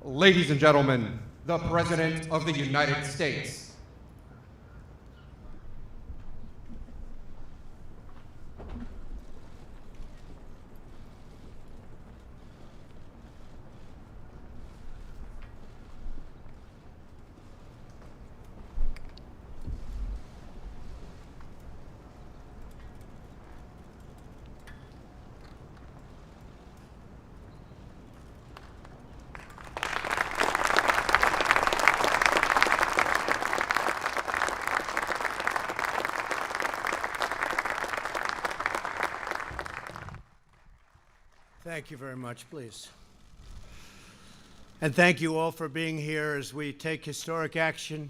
Ladies and gentlemen, the President of the United States. Thank you very much, please. And thank you all for being here as we take historic action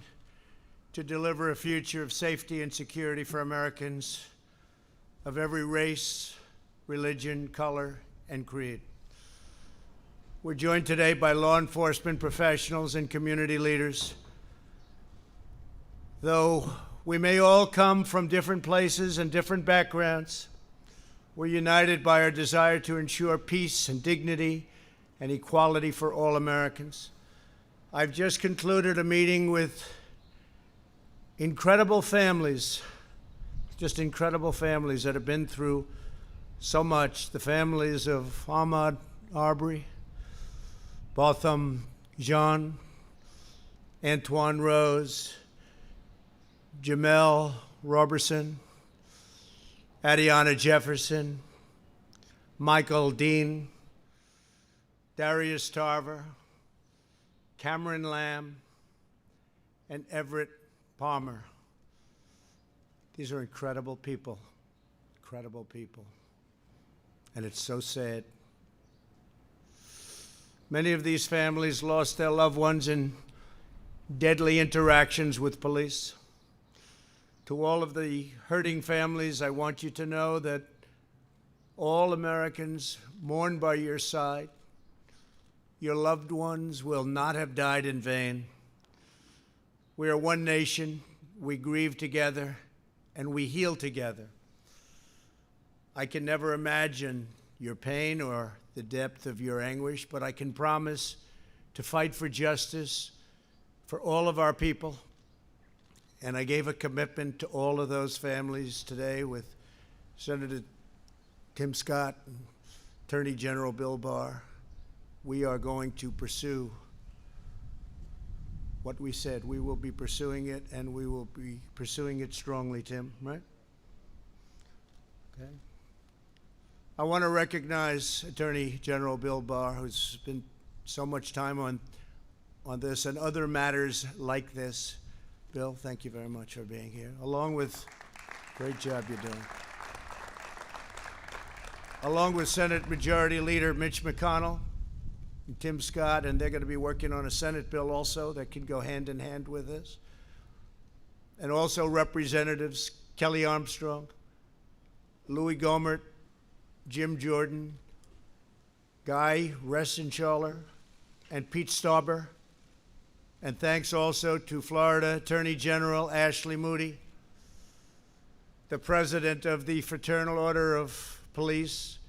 to deliver a future of safety and security for Americans of every race, religion, color, and creed. We're joined today by law enforcement professionals and community leaders. Though we may all come from different places and different backgrounds, we're united by our desire to ensure peace and dignity and equality for all Americans. I've just concluded a meeting with incredible families, just incredible families that have been through so much. The families of Ahmaud Arbery, Botham Jean, Antoine Rose, Jamel Roberson, Adiana Jefferson, Michael Dean, Darius Tarver, Cameron Lamb, and Everett Palmer. These are incredible people, and it's so sad. Many of these families lost their loved ones in deadly interactions with police. To all of the hurting families, I want you to know that all Americans mourn by your side. Your loved ones will not have died in vain. We are one nation, we grieve together, and we heal together. I can never imagine your pain or the depth of your anguish, but I can promise to fight for justice for all of our people. And I gave a commitment to all of those families today with Senator Tim Scott and Attorney General Bill Barr. We are going to pursue what we said. We will be pursuing it, and we will be pursuing it strongly, Tim, right? Okay. I want to recognize Attorney General Bill Barr, who's spent so much time on this and other matters like this. Bill, thank you very much for being here, along with, great job you're doing. Along with Senate Majority Leader Mitch McConnell and Tim Scott, and they're going to be working on a Senate bill also that can go hand in hand with this. And also Representatives Kelly Armstrong, Louis Gohmert, Jim Jordan, Guy Reschenthaler, and Pete Stauber. And thanks also to Florida Attorney General Ashley Moody, the President of the Fraternal Order of Police,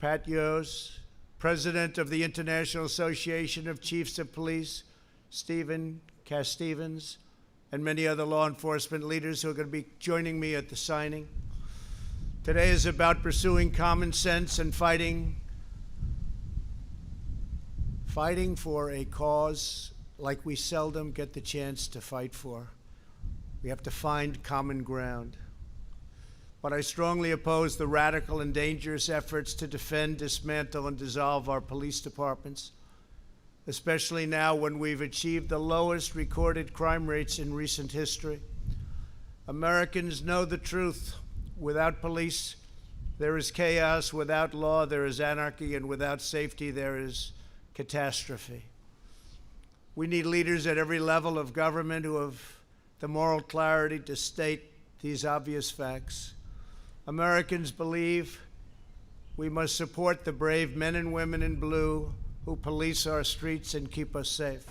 Pat Yos, President of the International Association of Chiefs of Police, Stephen Cass-Stevens, and many other law enforcement leaders who are going to be joining me at the signing. Today is about pursuing common sense and fighting for a cause like we seldom get the chance to fight for. We have to find common ground. But I strongly oppose the radical and dangerous efforts to defend, dismantle, and dissolve our police departments, especially now when we've achieved the lowest recorded crime rates in recent history. Americans know the truth. Without police, there is chaos. Without law, there is anarchy. And without safety, there is catastrophe. We need leaders at every level of government who have the moral clarity to state these obvious facts. Americans believe we must support the brave men and women in blue who police our streets and keep us safe.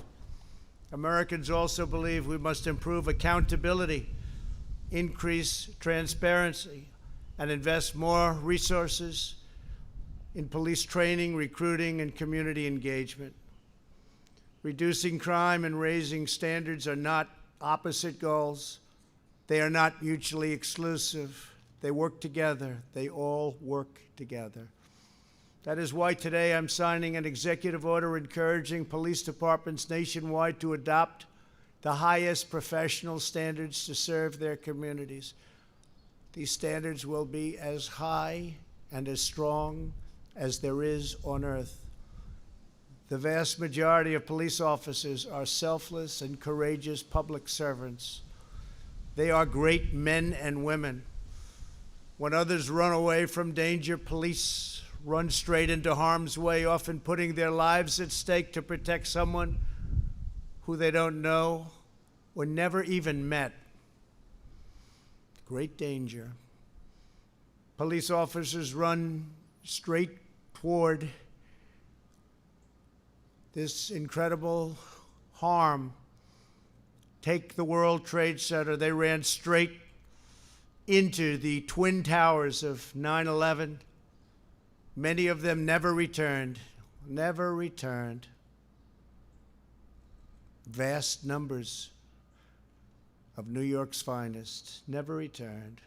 Americans also believe we must improve accountability, increase transparency, and invest more resources in police training, recruiting, and community engagement. Reducing crime and raising standards are not opposite goals. They are not mutually exclusive. They work together. They all work together. That is why today I'm signing an executive order encouraging police departments nationwide to adopt the highest professional standards to serve their communities. These standards will be as high and as strong as there is on earth. The vast majority of police officers are selfless and courageous public servants. They are great men and women. When others run away from danger, police run straight into harm's way, often putting their lives at stake to protect someone who they don't know or never even met. Great danger. Police officers run straight toward this incredible harm. Take the World Trade Center. They ran straight into the Twin Towers of 9/11. Many of them never returned. Never returned. Vast numbers of New York's finest never returned.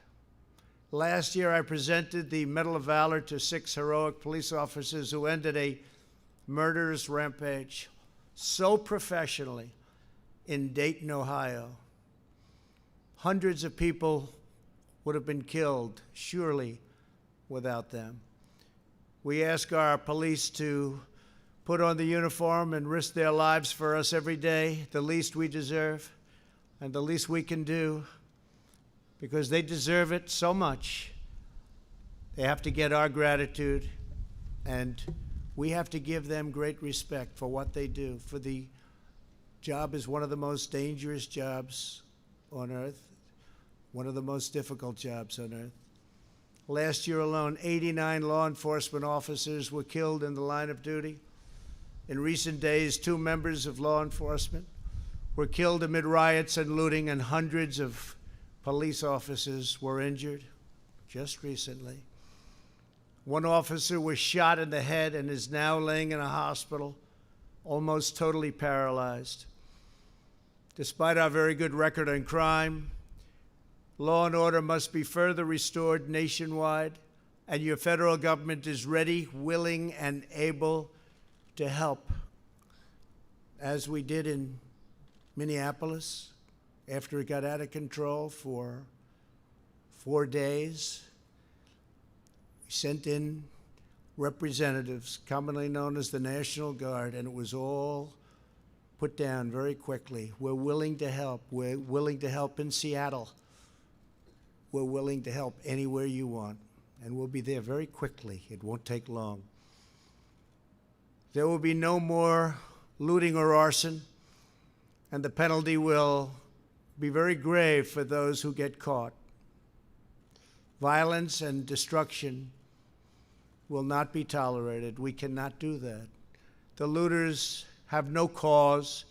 Last year, I presented the Medal of Valor to 6 heroic police officers who ended a murderous rampage so professionally in Dayton, Ohio. Hundreds of people would have been killed, surely, without them. We ask our police to put on the uniform and risk their lives for us every day, the least we deserve and the least we can do, because they deserve it so much. They have to get our gratitude, and we have to give them great respect for what they do. For the job is one of the most dangerous jobs on earth, one of the most difficult jobs on earth. Last year alone, 89 law enforcement officers were killed in the line of duty. In recent days, 2 members of law enforcement were killed amid riots and looting, and hundreds of police officers were injured just recently. One officer was shot in the head and is now laying in a hospital, almost totally paralyzed. Despite our very good record on crime, law and order must be further restored nationwide, and your federal government is ready, willing, and able to help, as we did in Minneapolis after it got out of control for 4 days. We sent in representatives, commonly known as the National Guard, and it was all put down very quickly. We're willing to help. We're willing to help in Seattle. We're willing to help anywhere you want, and we'll be there very quickly. It won't take long. There will be no more looting or arson, and the penalty will be very grave for those who get caught. Violence and destruction will not be tolerated. We cannot do that. The looters have no cause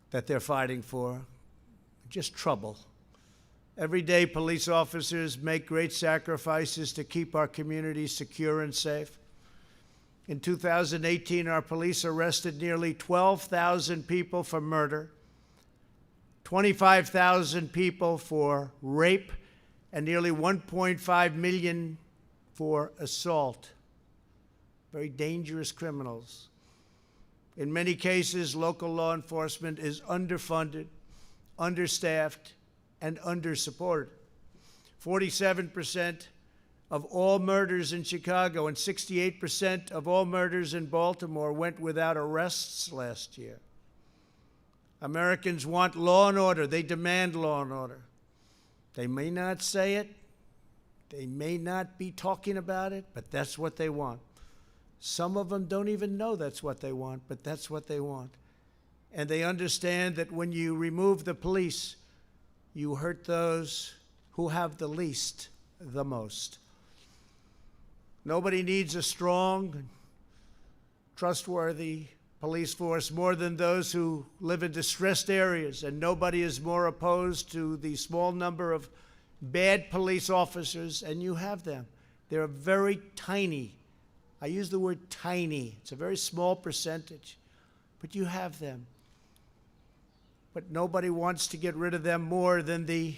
that they're fighting for, just trouble. Every day, police officers make great sacrifices to keep our communities secure and safe. In 2018, our police arrested nearly 12,000 people for murder, 25,000 people for rape, and nearly 1.5 million for assault. Very dangerous criminals. In many cases, local law enforcement is underfunded, understaffed, and undersupported. 47% of all murders in Chicago and 68% of all murders in Baltimore went without arrests last year. Americans want law and order. They demand law and order. They may not say it. They may not be talking about it, but that's what they want. Some of them don't even know that's what they want, but that's what they want. And they understand that when you remove the police, you hurt those who have the least the most. Nobody needs a strong, trustworthy police force more than those who live in distressed areas, and nobody is more opposed to the small number of bad police officers, and you have them. They're very tiny. I use the word tiny. It's a very small percentage. but you have them. But nobody wants to get rid of them more than the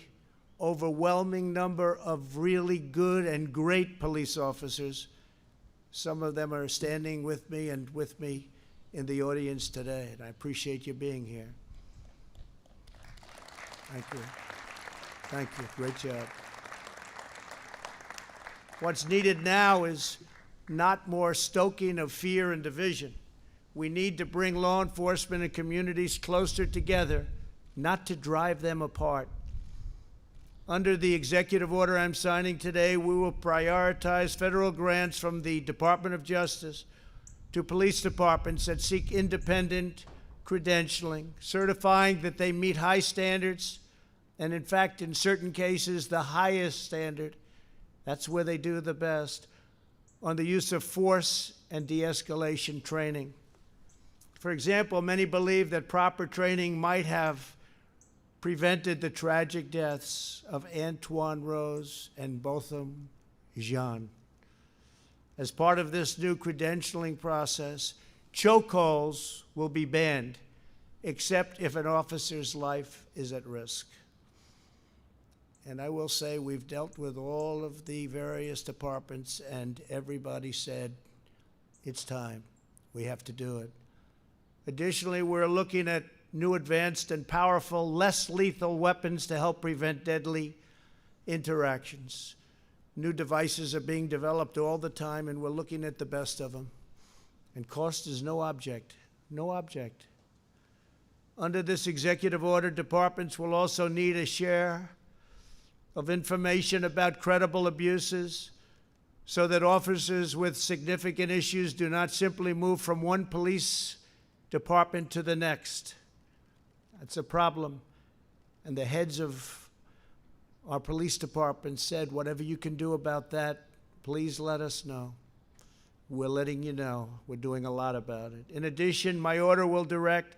overwhelming number of really good and great police officers. Some of them are standing with me and with me in the audience today, and I appreciate you being here. Thank you. Thank you. Great job. What's needed now is not more stoking of fear and division. We need to bring law enforcement and communities closer together, not to drive them apart. Under the executive order I'm signing today, we will prioritize federal grants from the Department of Justice to police departments that seek independent credentialing, certifying that they meet high standards, and in fact, in certain cases, the highest standard. That's where they do the best, on the use of force and de-escalation training. For example, many believe that proper training might have prevented the tragic deaths of Antoine Rose and Botham Jean. As part of this new credentialing process, chokeholds will be banned, except if an officer's life is at risk. And I will say we've dealt with all of the various departments, and everybody said, it's time. We have to do it. Additionally, we're looking at new advanced and powerful, less lethal weapons to help prevent deadly interactions. New devices are being developed all the time, and we're looking at the best of them. And cost is no object, no object. Under this executive order, departments will also need a share of information about credible abuses so that officers with significant issues do not simply move from one police department to the next. That's a problem. And the heads of our police department said, whatever you can do about that, please let us know. We're letting you know. We're doing a lot about it. In addition, my order will direct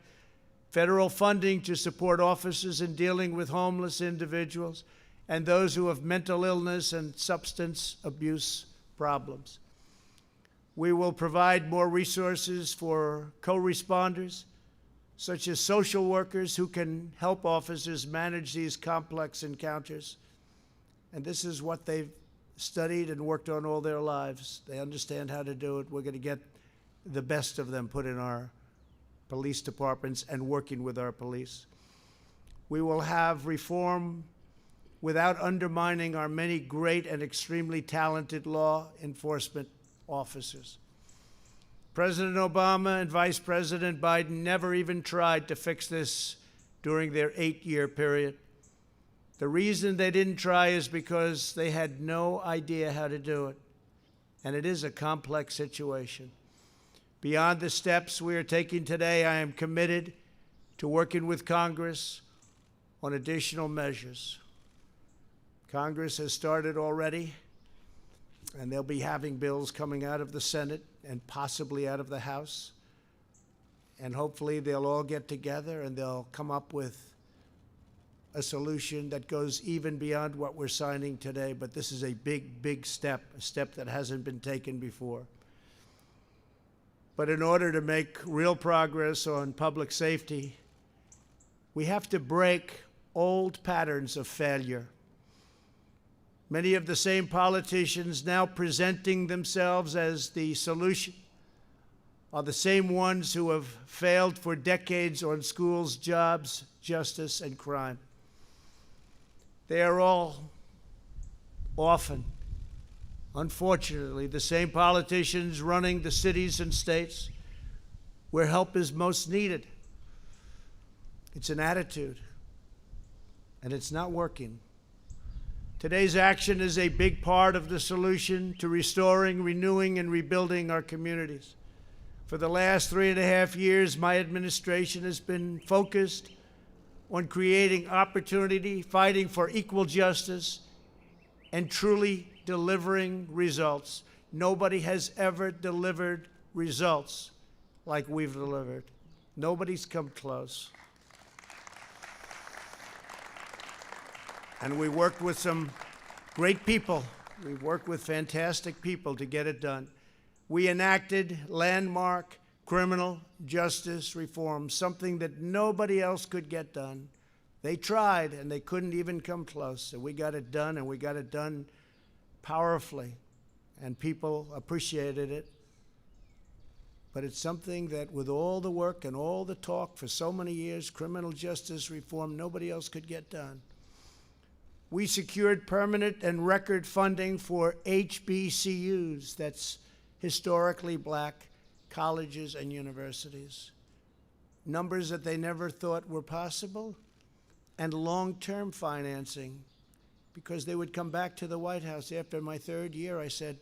federal funding to support officers in dealing with homeless individuals and those who have mental illness and substance abuse problems. We will provide more resources for co-responders, such as social workers who can help officers manage these complex encounters. And this is what they've studied and worked on all their lives. They understand how to do it. We're going to get the best of them put in our police departments and working with our police. We will have reform without undermining our many great and extremely talented law enforcement officers. President Obama and Vice President Biden never even tried to fix this during their 8-year period. The reason they didn't try is because they had no idea how to do it. And it is a complex situation. Beyond the steps we are taking today, I am committed to working with Congress on additional measures. Congress has started already, and they'll be having bills coming out of the Senate and possibly out of the House. And hopefully they'll all get together and they'll come up with a solution that goes even beyond what we're signing today. But this is a big, big step, a step that hasn't been taken before. But in order to make real progress on public safety, we have to break old patterns of failure. Many of the same politicians now presenting themselves as the solution are the same ones who have failed for decades on schools, jobs, justice, and crime. They are all often, unfortunately, the same politicians running the cities and states where help is most needed. It's an attitude, and it's not working. Today's action is a big part of the solution to restoring, renewing, and rebuilding our communities. For the last 3.5 years, my administration has been focused on creating opportunity, fighting for equal justice, and truly delivering results. Nobody has ever delivered results like we've delivered. Nobody's come close. And we worked with some great people. We worked with fantastic people to get it done. We enacted landmark criminal justice reform, something that nobody else could get done. They tried, and they couldn't even come close. So we got it done, and we got it done powerfully, and people appreciated it. But it's something that, with all the work and all the talk for so many years, criminal justice reform, nobody else could get done. We secured permanent and record funding for HBCUs, that's historically black colleges and universities, numbers that they never thought were possible, and long-term financing, because they would come back to the White House. After my third year, I said,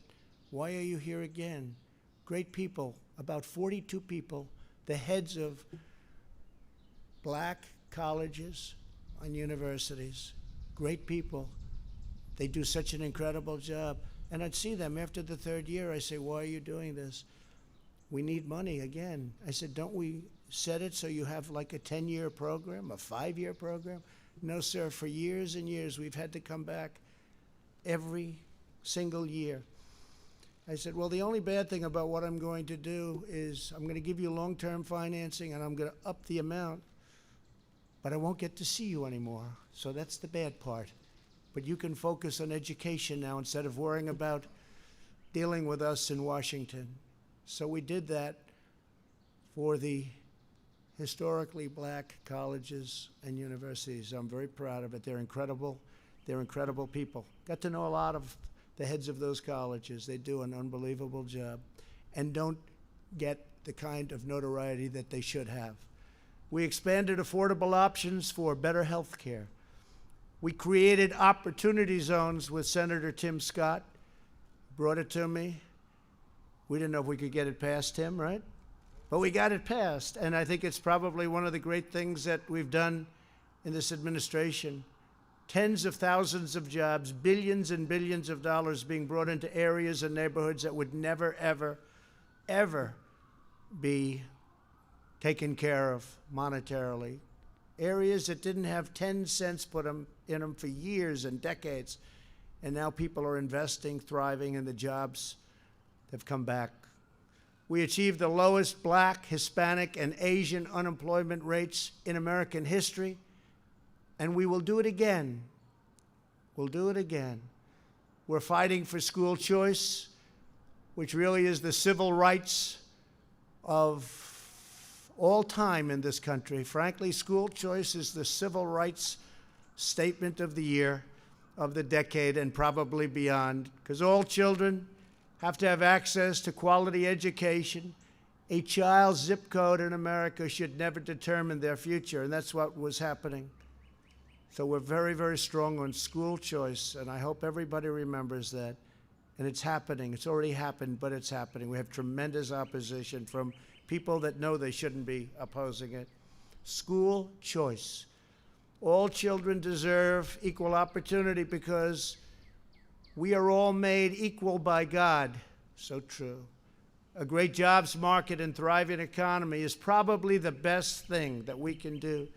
"Why are you here again?" Great people, about 42 people, the heads of black colleges and universities, great people. They do such an incredible job. And I'd see them after the third year. I say, "Why are you doing this?" "We need money again." I said, "Don't we set it so you have like a 10-year program, a 5-year program?" "No, sir, for years and years we've had to come back every single year." I said, "Well, the only bad thing about what I'm going to do is I'm going to give you long-term financing and I'm going to up the amount, but I won't get to see you anymore. So that's the bad part. But you can focus on education now instead of worrying about dealing with us in Washington." So we did that for the historically black colleges and universities. I'm very proud of it. They're incredible. They're incredible people. Got to know a lot of the heads of those colleges. They do an unbelievable job and don't get the kind of notoriety that they should have. We expanded affordable options for better health care. We created opportunity zones with Senator Tim Scott. Brought it to me. We didn't know if we could get it past him, right? But we got it passed, and I think it's probably one of the great things that we've done in this administration. Tens of thousands of jobs, billions and billions of dollars being brought into areas and neighborhoods that would never, ever, ever be taken care of monetarily. Areas that didn't have 10 cents put in them for years and decades, and now people are investing, thriving, and the jobs have come back. We achieved the lowest black, Hispanic, and Asian unemployment rates in American history, and we will do it again. We'll do it again. We're fighting for school choice, which really is the civil rights of all time in this country. Frankly, school choice is the civil rights statement of the year, of the decade, and probably beyond, because all children have to have access to quality education. A child's zip code in America should never determine their future, and that's what was happening. So we're very, very strong on school choice, and I hope everybody remembers that. And it's happening. It's already happened, but it's happening. We have tremendous opposition from people that know they shouldn't be opposing it. School choice. All children deserve equal opportunity because we are all made equal by God. So true. A great jobs market and thriving economy is probably the best thing that we can do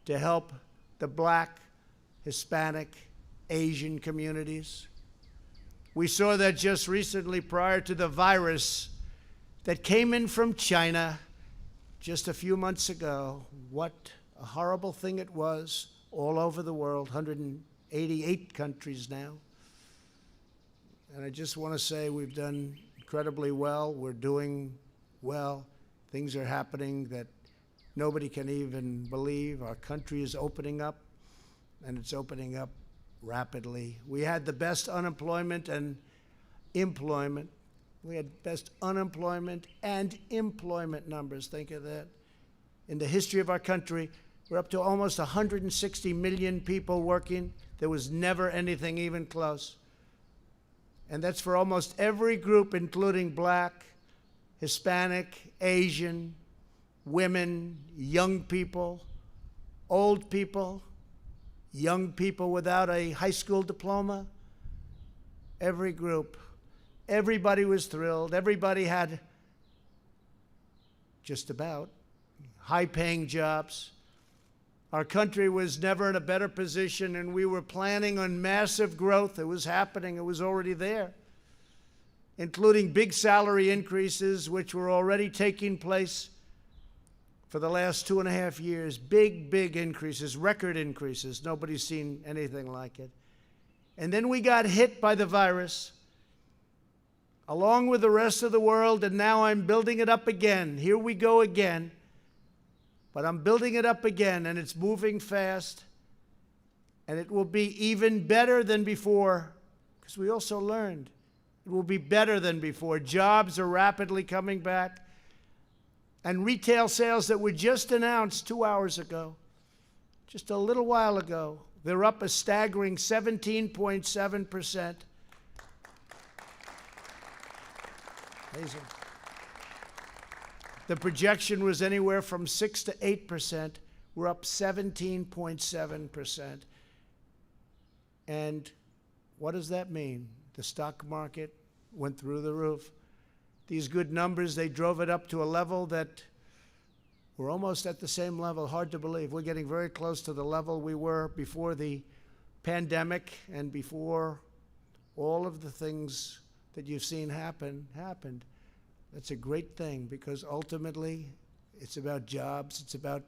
to help the black, Hispanic, Asian communities. We saw that just recently prior to the virus that came in from China just a few months ago. What a horrible thing it was all over the world, 188 countries now. And I just want to say we've done incredibly well. We're doing well. Things are happening that nobody can even believe. Our country is opening up, and it's opening up rapidly. We had the best unemployment and employment. We had best unemployment and employment numbers. Think of that. In the history of our country, we're up to almost 160 million people working. There was never anything even close. And that's for almost every group, including black, Hispanic, Asian, women, young people, old people, young people without a high school diploma. Every group. Everybody was thrilled. Everybody had just about high-paying jobs. Our country was never in a better position, and we were planning on massive growth. It was happening. It was already there. including big salary increases, which were already taking place for the last 2.5 years. Big increases, record increases. Nobody's seen anything like it. And then we got hit by the virus, along with the rest of the world, and now I'm building it up again. Here we go again. But I'm building it up again, and it's moving fast. And it will be even better than before, because we also learned it will be better than before. Jobs are rapidly coming back. And retail sales that were just announced 2 hours ago, just a little while ago, they're up a staggering 17.7%. Amazing. The projection was anywhere from 6 to 8%. We're up 17.7%. And what does that mean? The stock market went through the roof. These good numbers, they drove it up to a level that we're almost at the same level. Hard to believe. We're getting very close to the level we were before the pandemic and before all of the things that you've seen happened. That's a great thing, because ultimately it's about jobs. It's about,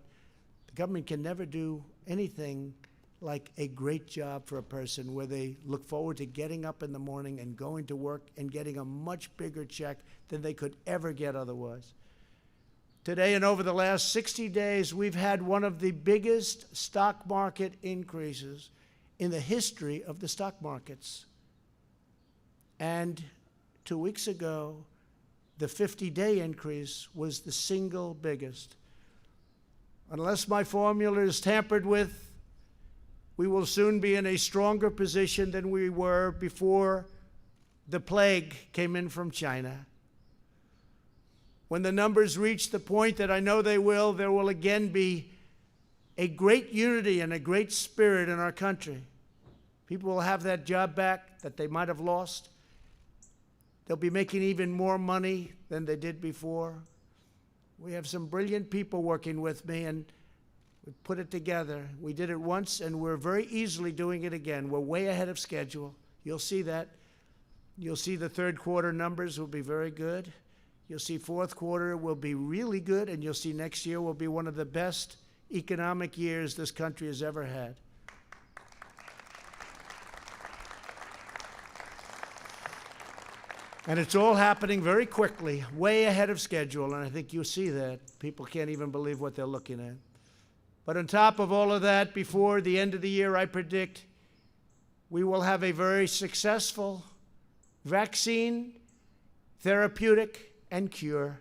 the government can never do anything like a great job for a person where they look forward to getting up in the morning and going to work and getting a much bigger check than they could ever get otherwise. Today and over the last 60 days, we've had one of the biggest stock market increases in the history of the stock markets. And 2 weeks ago, the 50-day increase was the single biggest. Unless my formula is tampered with, we will soon be in a stronger position than we were before the plague came in from China. When the numbers reach the point that I know they will, there will again be a great unity and a great spirit in our country. People will have that job back that they might have lost. They'll be making even more money than they did before. We have some brilliant people working with me, and we put it together. We did it once, and we're very easily doing it again. We're way ahead of schedule. You'll see that. You'll see the third quarter numbers will be very good. You'll see fourth quarter will be really good, and you'll see next year will be one of the best economic years this country has ever had. And it's all happening very quickly, way ahead of schedule, and I think you'll see that. People can't even believe what they're looking at. But on top of all of that, before the end of the year, I predict we will have a very successful vaccine, therapeutic, and cure.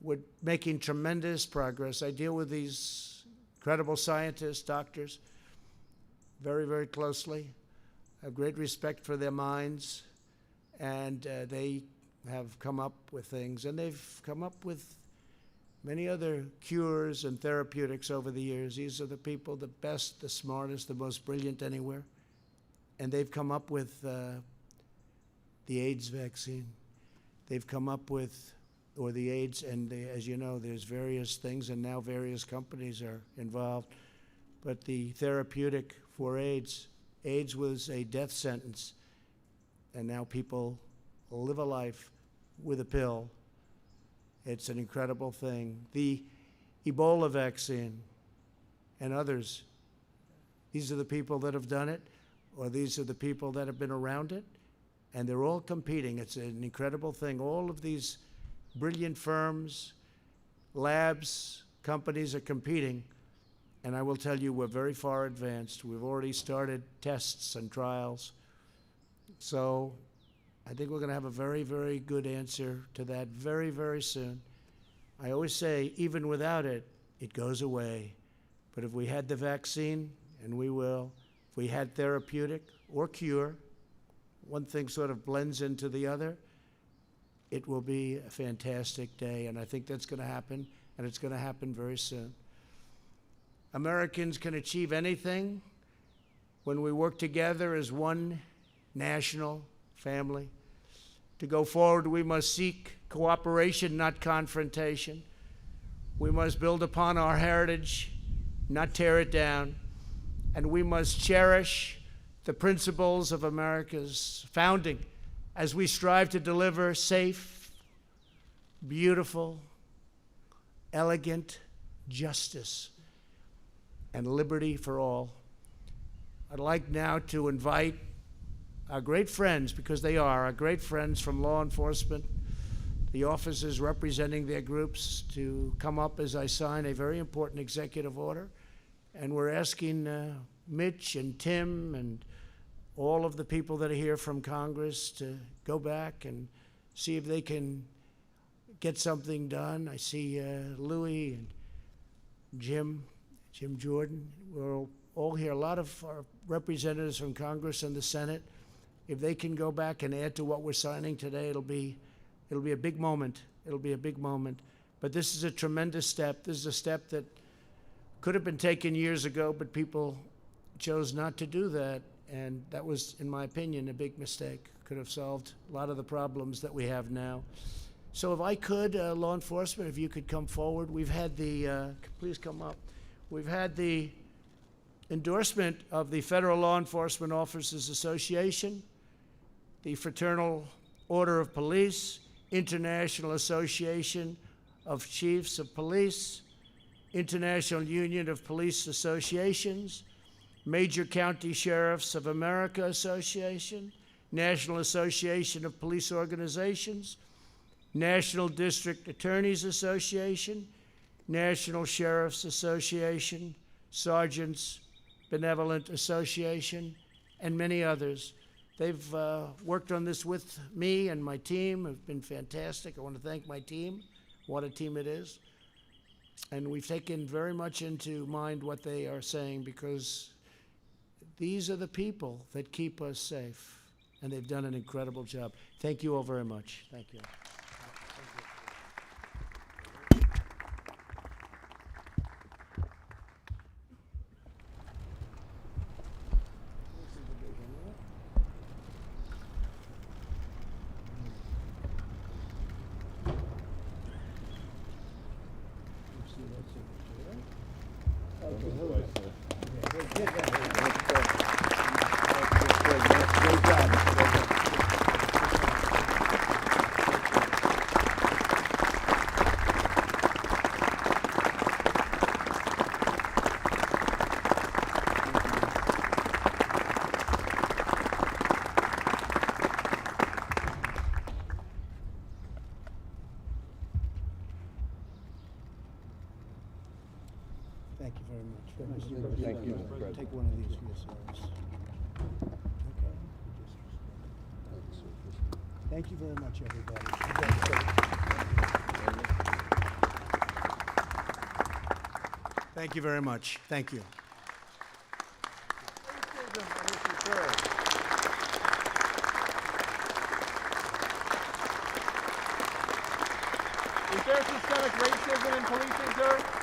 We're making tremendous progress. I deal with these incredible scientists, doctors, very closely. I have great respect for their minds. And they have come up with things, and they've come up with many other cures and therapeutics over the years. These are the people, the best, the smartest, the most brilliant anywhere. And they've come up with the AIDS vaccine. They've come up with, or the AIDS, and as you know, there's various things, and now various companies are involved. But the therapeutic for AIDS was a death sentence. And now people live a life with a pill. It's an incredible thing. The Ebola vaccine and others, these are the people that have done it, or these are the people that have been around it, and they're all competing. It's an incredible thing. All of these brilliant firms, labs, companies are competing, and I will tell you, we're very far advanced. We've already started tests and trials. So I think we're going to have a very good answer to that very soon. I always say, even without it, it goes away. But if we had the vaccine, and we will, if we had therapeutic or cure, one thing sort of blends into the other, it will be a fantastic day. And I think that's going to happen, and it's going to happen very soon. Americans can achieve anything when we work together as one national family. To go forward, we must seek cooperation, not confrontation. We must build upon our heritage, not tear it down. And we must cherish the principles of America's founding as we strive to deliver safe, beautiful, elegant justice and liberty for all. I'd like now to invite our great friends, because they are our great friends from law enforcement, the officers representing their groups, to come up as I sign a very important executive order. And we're asking Mitch and Tim and all of the people that are here from Congress to go back and see if they can get something done. I see Louis and Jim Jordan. We're all here. A lot of our representatives from Congress and the Senate. If they can go back and add to what we're signing today, it'll be a big moment. It'll be a big moment. But this is a tremendous step. This is a step that could have been taken years ago, but people chose not to do that. And that was, in my opinion, a big mistake. Could have solved a lot of the problems that we have now. So if I could, law enforcement, if you could come forward. We've had the, please come up. We've had the endorsement of the Federal Law Enforcement Officers Association, the Fraternal Order of Police, International Association of Chiefs of Police, International Union of Police Associations, Major County Sheriffs of America Association, National Association of Police Organizations, National District Attorneys Association, National Sheriffs Association, Sergeants Benevolent Association, and many others. They've worked on this with me and my team. Have been fantastic. I want to thank my team. What a team it is. And we've taken very much into mind what they are saying, because these are the people that keep us safe, and they've done an incredible job. Thank you all very much. Thank you. Thank you very much. Thank you. Take one of these for yourselves. Okay. Thank you very much, everybody. Thank you very much. Thank you. Is there systemic racism in policing, sir?